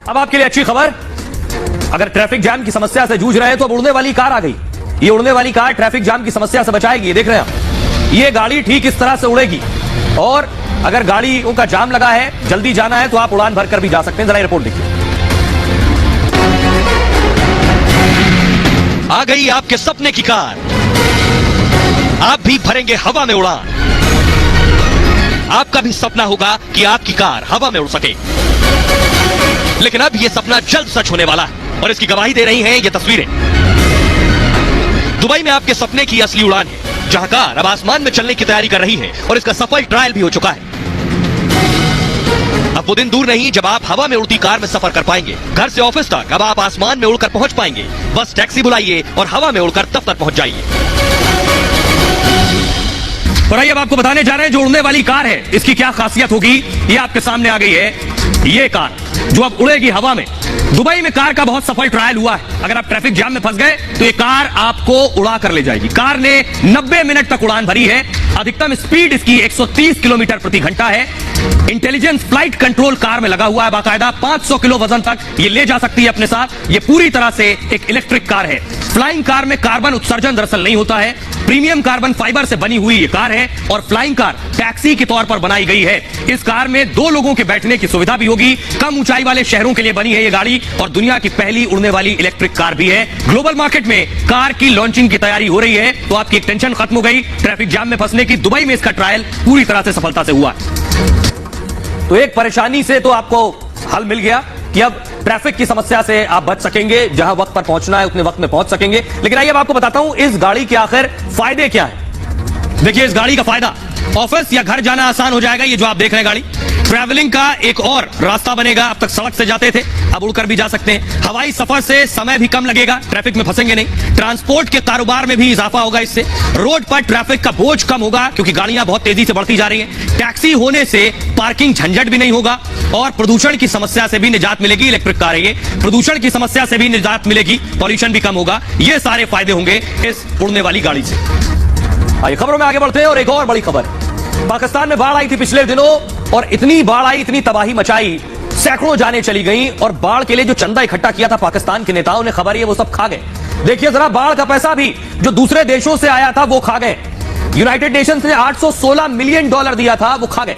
अब आपके लिए अच्छी खबर, अगर ट्रैफिक जाम की समस्या से जूझ रहे हैं तो अब उड़ने वाली कार आ गई। ये उड़ने वाली कार ट्रैफिक जाम की समस्या से बचाएगी। देख रहे हैं आप, ये गाड़ी ठीक इस तरह से उड़ेगी और अगर गाड़ियों का जाम लगा है, जल्दी जाना है तो आप उड़ान भरकर भी जा सकते हैं। जरा रिपोर्ट देखिए। आ गई आपके सपने की कार, आप भी भरेंगे हवा में उड़ान। आपका भी सपना होगा कि आपकी कार हवा में उड़ सके, लेकिन अब यह सपना जल्द सच होने वाला है और इसकी गवाही दे रही हैं ये तस्वीरें। दुबई में आपके सपने की असली उड़ान है, जहां कार अब आसमान में चलने की तैयारी कर रही है और इसका सफल ट्रायल भी हो चुका है। अब वो दिन दूर नहीं जब आप हवा में उड़ती कार में सफर कर पाएंगे। घर से ऑफिस तक अब आप आसमान में उड़कर पहुंच पाएंगे। बस टैक्सी बुलाइए और हवा में उड़कर दफ्तर पहुंच जाइए। और आइए अब आपको बताने जा रहे हैं जो उड़ने वाली कार है इसकी क्या खासियत होगी। ये आपके सामने आ गई है, ये कार जो अब उड़ेगी हवा में। दुबई में कार का बहुत सफल ट्रायल हुआ है। अगर आप ट्रैफिक जाम में फंस गए तो ये कार आपको उड़ा कर ले जाएगी। कार ने 90 मिनट तक उड़ान भरी है। अधिकतम स्पीड इसकी 130 किलोमीटर प्रति घंटा है। इंटेलिजेंस फ्लाइट कंट्रोल कार में लगा हुआ है बाकायदा। 500 किलो वजन तक ये ले जा सकती है अपने साथ। ये पूरी तरह से एक इलेक्ट्रिक कार है। फ्लाइंग कार में कार्बन उत्सर्जन दरअसल नहीं होता है। प्रीमियम कार्बन फाइबर से बनी हुई ये कार है और फ्लाइंग कार टैक्सी के तौर पर बनाई गई है। इस कार में 2 लोगों के बैठने की सुविधा भी होगी। कम ऊंचाई वाले शहरों के लिए बनी है ये गाड़ी और दुनिया की पहली उड़ने वाली इलेक्ट्रिक कार भी है। ग्लोबल मार्केट में कार की लॉन्चिंग की तैयारी हो रही है, तो आपकी एक टेंशन खत्म हो गई ट्रैफिक जाम में फंसने की। दुबई में इसका ट्रायल पूरी तरह से सफलता से हुआ। तो एक परेशानी से तो आपको हल मिल गया कि अब ट्रैफिक की समस्या से आप बच सकेंगे। जहां वक्त पर पहुंचना है उतने वक्त में पहुंच सकेंगे। लेकिन आइए अब आपको बताता हूं इस गाड़ी के आखिर फायदे क्या है। देखिए इस गाड़ी का फायदा, ऑफिस या घर जाना आसान हो जाएगा। ये जो आप देख रहे हैं गाड़ी, ट्रैवलिंग का एक और रास्ता बनेगा। अब तक सड़क से जाते थे, अब उड़कर भी जा सकते हैं। हवाई सफर से समय भी कम लगेगा, ट्रैफिक में फंसेंगे नहीं। ट्रांसपोर्ट के कारोबार में भी इजाफा होगा इससे। रोड पर ट्रैफिक का बोझ कम होगा क्योंकि गाड़ियां बहुत तेजी से बढ़ती जा रही हैं। टैक्सी होने से पार्किंग झंझट भी नहीं होगा और प्रदूषण की समस्या से भी निजात मिलेगी। इलेक्ट्रिक कार है ये, प्रदूषण की समस्या से भी निजात मिलेगी, पॉल्यूशन भी कम होगा। ये सारे फायदे होंगे इस उड़ने वाली गाड़ी से। आइए खबरों में आगे बढ़ते हैं और एक और बड़ी खबर। पाकिस्तान में बाढ़ आई थी पिछले दिनों और इतनी बाढ़ आई, इतनी तबाही मचाई, सैकड़ों जानें चली गईं और बाढ़ के लिए जो चंदा इकट्ठा किया था पाकिस्तान के नेताओं ने, खबर है वो सब खा गए। देखिए जरा, बाढ़ का पैसा भी जो दूसरे देशों से आया था वो खा गए। यूनाइटेड नेशंस ने $816 मिलियन दिया था, वो खा गए।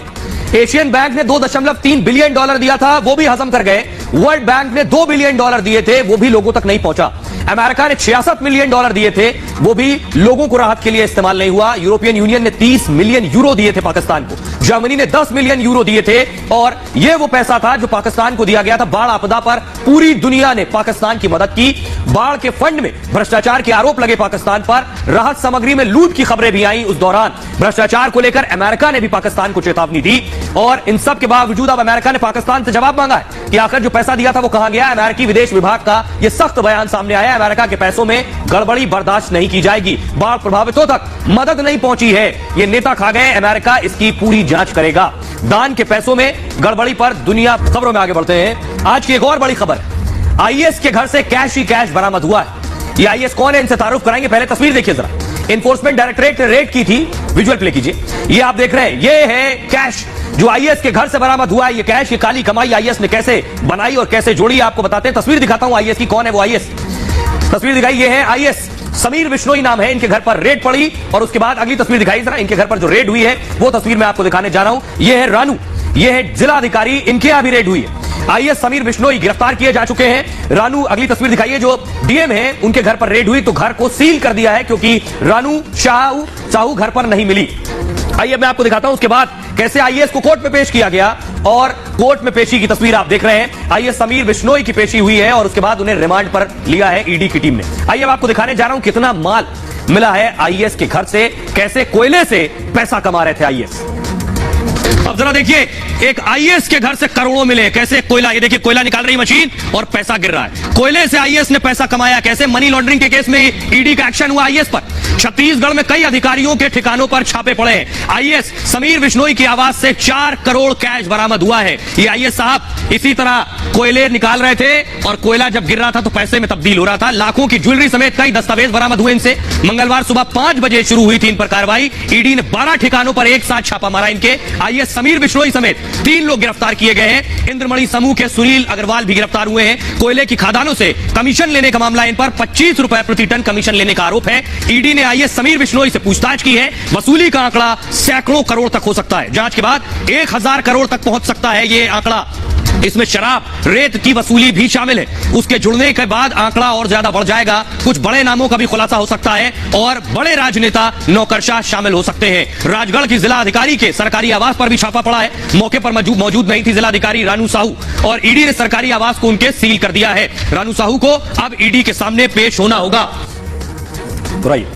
एशियन बैंक ने $2.3 बिलियन दिया था, वो भी हजम कर गए। वर्ल्ड बैंक ने $2 बिलियन दिए थे, वो भी लोगों तक नहीं पहुंचा। अमेरिका ने $66 मिलियन दिए थे, वो भी लोगों को राहत के लिए इस्तेमाल नहीं हुआ। यूरोपियन यूनियन ने 30 मिलियन यूरो दिए थे पाकिस्तान को। जर्मनी ने 10 मिलियन यूरो दिए थे और यह वो पैसा था जो पाकिस्तान को दिया गया था। बाढ़ आपदा पर पूरी दुनिया ने पाकिस्तान की मदद की। बाढ़ के फंड में भ्रष्टाचार के आरोप लगे पाकिस्तान पर। राहत सामग्री में लूट की खबरें भी आई उस दौरान। भ्रष्टाचार को लेकर अमेरिका ने भी पाकिस्तान को चेतावनी दी और इन सब के बावजूद अब अमेरिका ने पाकिस्तान से जवाब मांगा है कि आखिर जो पैसा दिया था वो कहां गया। अमेरिकी विदेश विभाग का यह सख्त बयान सामने आया। अमेरिका के पैसों में गड़बड़ी बर्दाश्त नहीं की जाएगी। बाढ़ प्रभावितों तक मदद नहीं पहुंची है, ये नेता खा गए। अमेरिका इसकी पूरी जांच करेगा। दान के पैसों में गड़बड़ी पर दुनिया। खबरों में आगे बढ़ते हैं। आज की एक और बड़ी खबर, आईएस के घर से कैश ही कैश बरामद हुआ है। ये आईएस कौन है, इनसे तारुफ कराएंगे। पहले तस्वीर देखिए जरा। एनफोर्समेंट डायरेक्टरेट ने रेड की थी, विजुअल प्ले कीजिए। ये आप देख रहे हैं, ये है कैश जो आईएस के घर से बरामद हुआ है। ये कैश, ये काली कमाई आईएस ने कैसे बनाई और कैसे जोड़ी, आपको बताते हैं। तस्वीर दिखाता हूं आईएस की, कौन है वो आईएस। तस्वीर दिखाई, ये है आईएस समीर बिश्नोई नाम है। इनके घर पर रेड पड़ी और उसके बाद अगली तस्वीर दिखाई जरा। इनके घर पर जो रेड हुई है वो तस्वीर मैं आपको दिखाने जा रहा हूं। ये है रानू, ये है जिला अधिकारी, इनके यहां भी रेड हुई है। आईएस समीर बिश्नोई गिरफ्तार किए जा चुके हैं। रानू, अगली तस्वीर दिखाइए, जो डीएम है उनके घर पर रेड हुई तो घर को सील कर दिया है क्योंकि रानू साहू घर पर नहीं मिली। आइए मैं आपको दिखाता हूं उसके बाद कैसे आईएएस को कोर्ट में पेश किया गया और कोर्ट में पेशी की तस्वीर आप देख रहे हैं। आईएएस समीर बिश्नोई की पेशी हुई है और उसके बाद उन्हें रिमांड पर लिया है ईडी की टीम ने। आइए अब आपको दिखाने जा रहा हूं कितना माल मिला है आईएएस के घर से, कैसे कोयले से पैसा कमा रहे थे आईएएस। अब जरा देखिए, एक आईएएस के घर से करोड़ों मिले, कैसे कोयला, ये देखिए कोयला निकाल रही मशीन और पैसा गिर रहा है। कोयले से आईएएस ने पैसा कमाया कैसे। मनी लॉन्ड्रिंग के केस में ईडी का एक्शन हुआ आईएएस पर। छत्तीसगढ़ में कई अधिकारियों के ठिकानों पर छापे पड़े हैं। आईएएस समीर बिश्नोई की आवाज से 4 करोड़ कैश बरामद हुआ है। ये आईएएस साहब इसी तरह कोयले निकाल रहे थे और कोयला जब गिर रहा था तो पैसे में तब्दील हो रहा था। लाखों की ज्वेलरी समेत कई दस्तावेज बरामद हुए इनसे। मंगलवार सुबह 5 बजे शुरू हुई थी इन पर कार्रवाई। ईडी ने 12 ठिकानों पर एक साथ छापा मारा इनके। आईएएस समीर बिश्नोई समेत 3 लोग गिरफ्तार किए गए हैं। इंद्रमणि समूह के सुनील अग्रवाल भी गिरफ्तार हुए हैं। कोयले की खदानों से कमीशन लेने का मामला, इन पर 25 रुपए प्रति टन कमीशन लेने का आरोप है। ईडी ने आईएएस समीर बिश्नोई से पूछताछ की है। वसूली का आंकड़ा सैकड़ों करोड़ तक हो सकता है। जांच के बाद 1000 करोड़ तक पहुंच सकता है ये आंकड़ा। इसमें शराब, रेत की वसूली भी शामिल है। उसके जुड़ने के बाद आंकड़ा और ज्यादा बढ़ जाएगा। कुछ बड़े नामों का भी खुलासा हो सकता है और बड़े राजनेता, नौकरशाह शामिल हो सकते हैं। राजगढ़ की जिला अधिकारी के सरकारी आवास पर भी छापा पड़ा है। मौके पर मौजूद नहीं थी जिला अधिकारी रानू साहू और ईडी ने सरकारी आवास को उनके सील कर दिया है। रानू साहू को अब ईडी के सामने पेश होना होगा।